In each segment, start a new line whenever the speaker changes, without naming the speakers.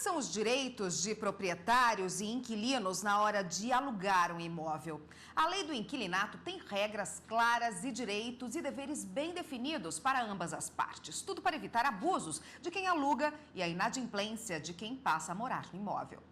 Quais são os direitos de proprietários e inquilinos na hora de alugar um imóvel? A lei do inquilinato tem regras claras e direitos e deveres bem definidos para ambas as partes. Tudo para evitar abusos de quem aluga e a inadimplência de quem passa a morar no imóvel.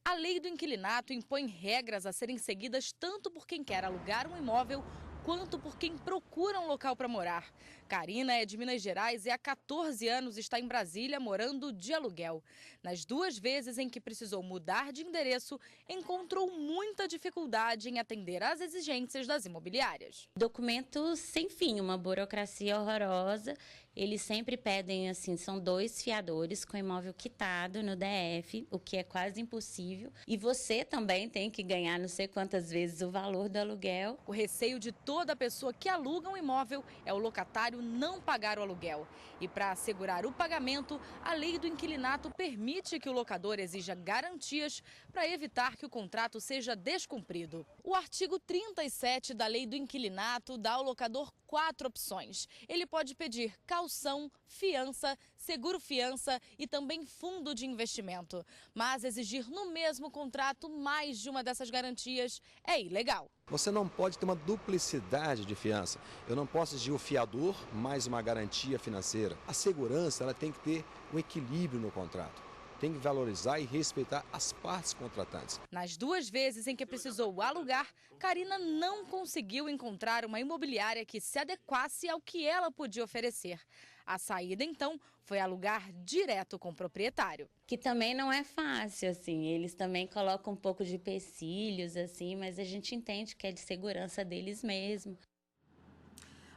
A lei do inquilinato impõe regras a serem seguidas tanto por quem quer alugar um imóvel quanto por quem procura um local para morar. Karina é de Minas Gerais e há 14 anos está em Brasília morando de aluguel. Nas 2 vezes em que precisou mudar de endereço, encontrou muita dificuldade em atender às exigências das imobiliárias.
Documentos sem fim, uma burocracia horrorosa. Eles sempre pedem, assim, são 2 fiadores com imóvel quitado no DF, o que é quase impossível. E você também tem que ganhar não sei quantas vezes o valor do aluguel.
O receio de toda pessoa que aluga um imóvel é o locatário não pagar o aluguel. E para assegurar o pagamento, a lei do inquilinato permite que o locador exija garantias para evitar que o contrato seja descumprido. O artigo 37 da lei do inquilinato dá ao locador 4 opções. Ele pode pedir caução, fiança, seguro-fiança e também fundo de investimento. Mas exigir no mesmo contrato mais de uma dessas garantias é ilegal.
Você não pode ter uma duplicidade de fiança. Eu não posso exigir o fiador mais uma garantia financeira. A segurança ela tem que ter um equilíbrio no contrato. Tem que valorizar e respeitar as partes contratantes.
Nas 2 vezes em que precisou alugar, Karina não conseguiu encontrar uma imobiliária que se adequasse ao que ela podia oferecer. A saída, então, foi alugar direto com o proprietário.
Que também não é fácil, assim, eles também colocam um pouco de empecilhos, assim, mas a gente entende que é de segurança deles mesmo.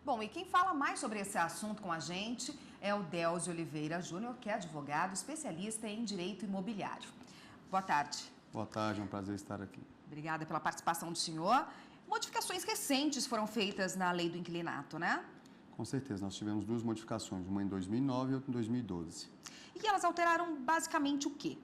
Bom, e quem fala mais sobre esse assunto com a gente é o Delcio Oliveira Júnior, que é advogado especialista em direito imobiliário. Boa tarde.
Boa tarde, é um prazer estar aqui.
Obrigada pela participação do senhor. Modificações recentes foram feitas na lei do inquilinato, né?
Com certeza, nós tivemos 2 modificações, uma em 2009 e outra em 2012.
E elas alteraram basicamente o quê?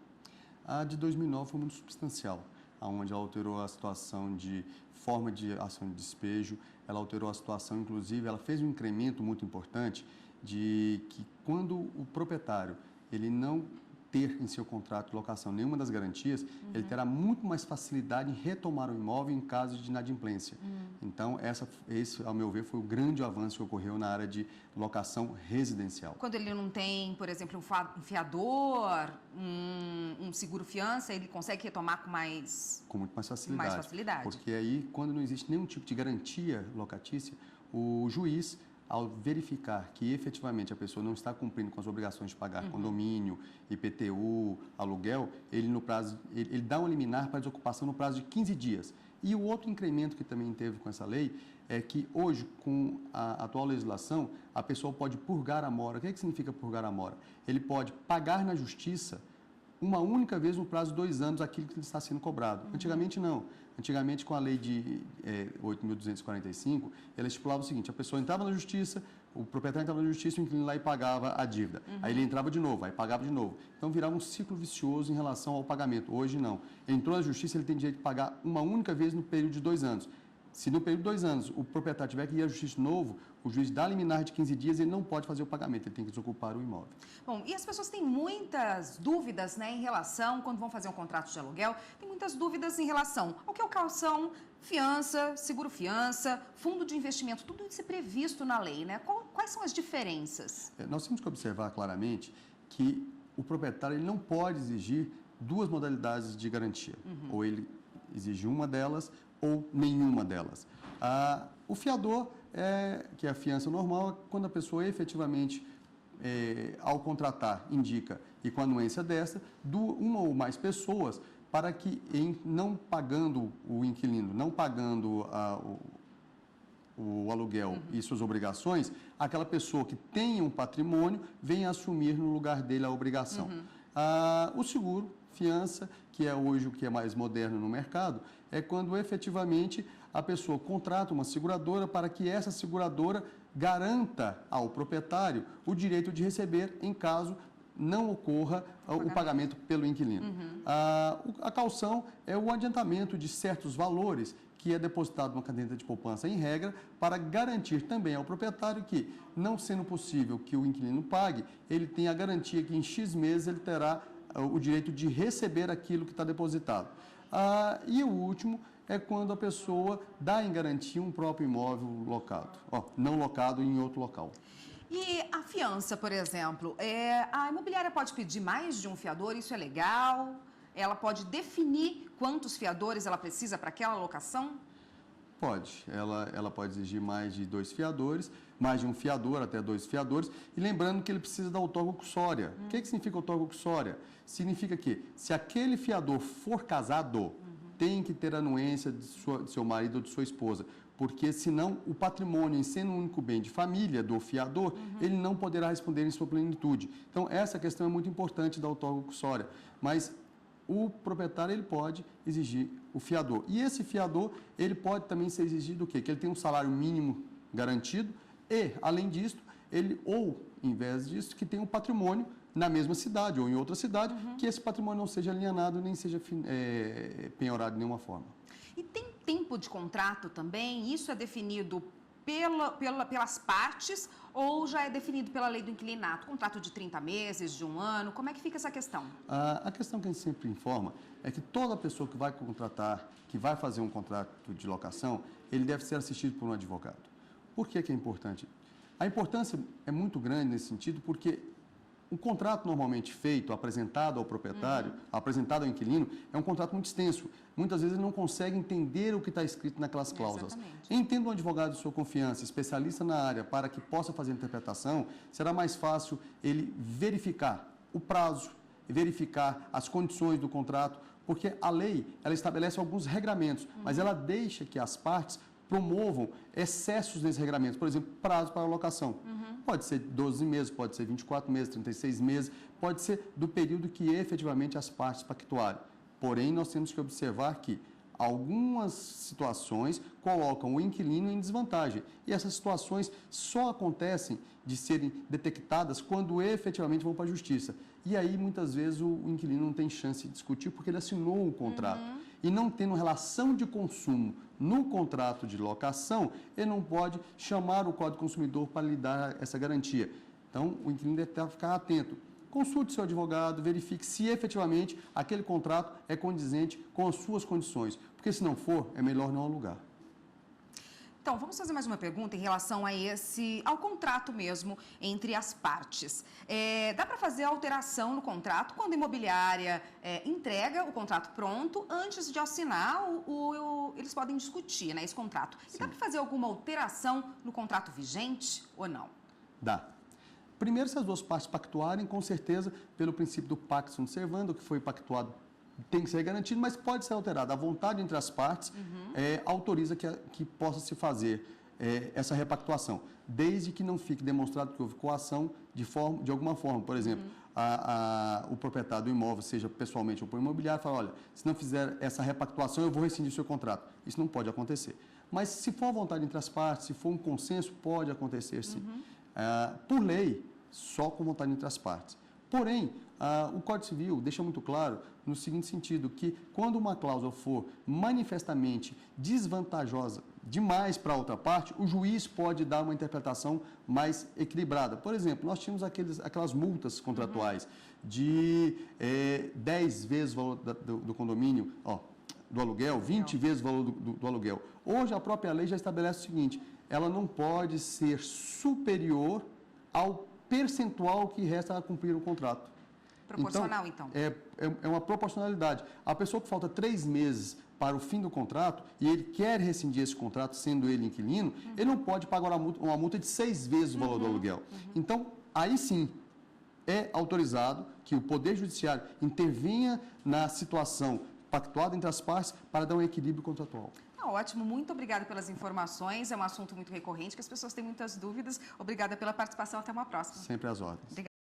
A de 2009 foi muito substancial, onde ela alterou a situação de forma de ação de despejo, ela alterou a situação, inclusive, ela fez um incremento muito importante de que quando o proprietário ele não ter em seu contrato de locação nenhuma das garantias, ele terá muito mais facilidade em retomar o imóvel em caso de inadimplência. Então, esse, ao meu ver, foi o grande avanço que ocorreu na área de locação residencial.
Quando ele não tem, por exemplo, um fiador, um seguro-fiança, ele consegue retomar com
muito mais facilidade.
Mais facilidade.
Porque aí, quando não existe nenhum tipo de garantia locatícia, o juiz, ao verificar que efetivamente a pessoa não está cumprindo com as obrigações de pagar condomínio, IPTU, aluguel, ele dá um liminar para desocupação no prazo de 15 dias. E o outro incremento que também teve com essa lei é que hoje, com a atual legislação, a pessoa pode purgar a mora. O que significa purgar a mora? Ele pode pagar na justiça uma única vez no prazo de 2 anos aquilo que está sendo cobrado. Antigamente não. Antigamente, com a lei de 8.245, ela estipulava o seguinte: a pessoa entrava na justiça, o proprietário entrava na justiça, o inquilino lá e pagava a dívida. Aí ele entrava de novo, aí pagava de novo. Então virava um ciclo vicioso em relação ao pagamento. Hoje não. Entrou na justiça, ele tem direito de pagar uma única vez no período de 2 anos. Se no período de 2 anos o proprietário tiver que ir à justiça de novo, o juiz dá liminar de 15 dias e ele não pode fazer o pagamento, ele tem que desocupar o imóvel.
Bom, e as pessoas têm muitas dúvidas, né, em relação, quando vão fazer um contrato de aluguel, tem muitas dúvidas em relação ao que é o calção, fiança, seguro-fiança, fundo de investimento, tudo isso é previsto na lei, né? Quais são as diferenças?
Nós temos que observar claramente que o proprietário ele não pode exigir 2 modalidades de garantia, ou ele exige uma delas ou nenhuma delas. O fiador, que é a fiança normal, é quando a pessoa efetivamente, ao contratar, indica, e com a anuência dessa, uma ou mais pessoas, para que, não pagando o inquilino, não pagando o aluguel e suas obrigações, aquela pessoa que tem um patrimônio venha assumir no lugar dele a obrigação. O seguro, fiança, que é hoje o que é mais moderno no mercado, é quando efetivamente a pessoa contrata uma seguradora para que essa seguradora garanta ao proprietário o direito de receber em caso não ocorra o pagamento pelo inquilino. A caução é o adiantamento de certos valores que é depositado numa caderneta de poupança em regra para garantir também ao proprietário que, não sendo possível que o inquilino pague, ele tem a garantia que em X meses ele terá o direito de receber aquilo que está depositado. E o último é quando a pessoa dá em garantia um próprio imóvel locado, não locado em outro local.
E a fiança, por exemplo, a imobiliária pode pedir mais de um fiador, isso é legal? Ela pode definir quantos fiadores ela precisa para aquela locação?
Pode. Ela pode exigir mais de 2 fiadores, mais de um fiador, até 2 fiadores. E lembrando que ele precisa da outorga cussória. O que significa outorga cussória? Significa que, se aquele fiador for casado, tem que ter anuência de seu marido ou de sua esposa. Porque, senão, o patrimônio, em sendo um único bem de família do fiador, ele não poderá responder em sua plenitude. Então, essa questão é muito importante da outorga cussória. Mas o proprietário ele pode exigir o fiador. E esse fiador, ele pode também ser exigido o quê? Que ele tenha um salário mínimo garantido e, além disso, ele, ou, em vez disso, que tenha um patrimônio na mesma cidade ou em outra cidade, que esse patrimônio não seja alienado nem seja penhorado de nenhuma forma.
E tem tempo de contrato também? Isso é definido pelas partes ou já é definido pela lei do inquilinato? Contrato de 30 meses, de 1 ano, como é que fica essa questão?
A questão que a gente sempre informa é que toda pessoa que vai contratar, que vai fazer um contrato de locação, ele deve ser assistido por um advogado. Por que é importante? A importância é muito grande nesse sentido porque o contrato normalmente feito, apresentado ao proprietário, apresentado ao inquilino, é um contrato muito extenso. Muitas vezes ele não consegue entender o que está escrito naquelas cláusulas.
Exatamente.
Entenda um advogado de sua confiança, especialista na área, para que possa fazer a interpretação, será mais fácil ele verificar o prazo, verificar as condições do contrato, porque a lei, ela estabelece alguns regramentos, mas ela deixa que as partes promovam excessos nesses regramentos. Por exemplo, prazo para alocação. Pode ser 12 meses, pode ser 24 meses, 36 meses, pode ser do período que efetivamente as partes pactuarem. Porém, nós temos que observar que algumas situações colocam o inquilino em desvantagem. E essas situações só acontecem de serem detectadas quando efetivamente vão para a justiça. E aí, muitas vezes, o inquilino não tem chance de discutir porque ele assinou o contrato. E não tendo relação de consumo no contrato de locação, ele não pode chamar o Código do Consumidor para lhe dar essa garantia. Então, o inquilino deve ficar atento. Consulte seu advogado, verifique se efetivamente aquele contrato é condizente com as suas condições, porque se não for, é melhor não alugar.
Então, vamos fazer mais uma pergunta em relação ao contrato mesmo entre as partes. Dá para fazer alteração no contrato quando a imobiliária entrega o contrato pronto, antes de assinar, eles podem discutir, né, esse contrato. E dá para fazer alguma alteração no contrato vigente ou não?
Dá. Primeiro, se as duas partes pactuarem, com certeza, pelo princípio do pacto sunt servanda, o que foi pactuado tem que ser garantido, mas pode ser alterado. A vontade entre as partes autoriza que possa se fazer essa repactuação, desde que não fique demonstrado que houve coação de alguma forma. Por exemplo, o proprietário do imóvel, seja pessoalmente ou por imobiliário, fala, olha, se não fizer essa repactuação, eu vou rescindir o seu contrato. Isso não pode acontecer. Mas se for a vontade entre as partes, se for um consenso, pode acontecer sim. Por lei, só com vontade entre as partes. Porém, o Código Civil deixa muito claro no seguinte sentido, que quando uma cláusula for manifestamente desvantajosa demais para a outra parte, o juiz pode dar uma interpretação mais equilibrada. Por exemplo, nós tínhamos aquelas multas contratuais de 10 vezes o valor do condomínio, do aluguel, 20 vezes o valor do aluguel. Hoje, a própria lei já estabelece o seguinte, ela não pode ser superior ao percentual que resta a cumprir o contrato.
Proporcional, então?
É uma proporcionalidade. A pessoa que falta 3 meses para o fim do contrato e ele quer rescindir esse contrato, sendo ele inquilino, ele não pode pagar uma multa de 6 vezes o valor do aluguel. Então, aí sim, é autorizado que o Poder Judiciário intervenha na situação pactuada entre as partes para dar um equilíbrio contratual.
Ótimo, muito obrigada pelas informações. É um assunto muito recorrente, que as pessoas têm muitas dúvidas. Obrigada pela participação. Até uma próxima.
Sempre às ordens.
Obrigada.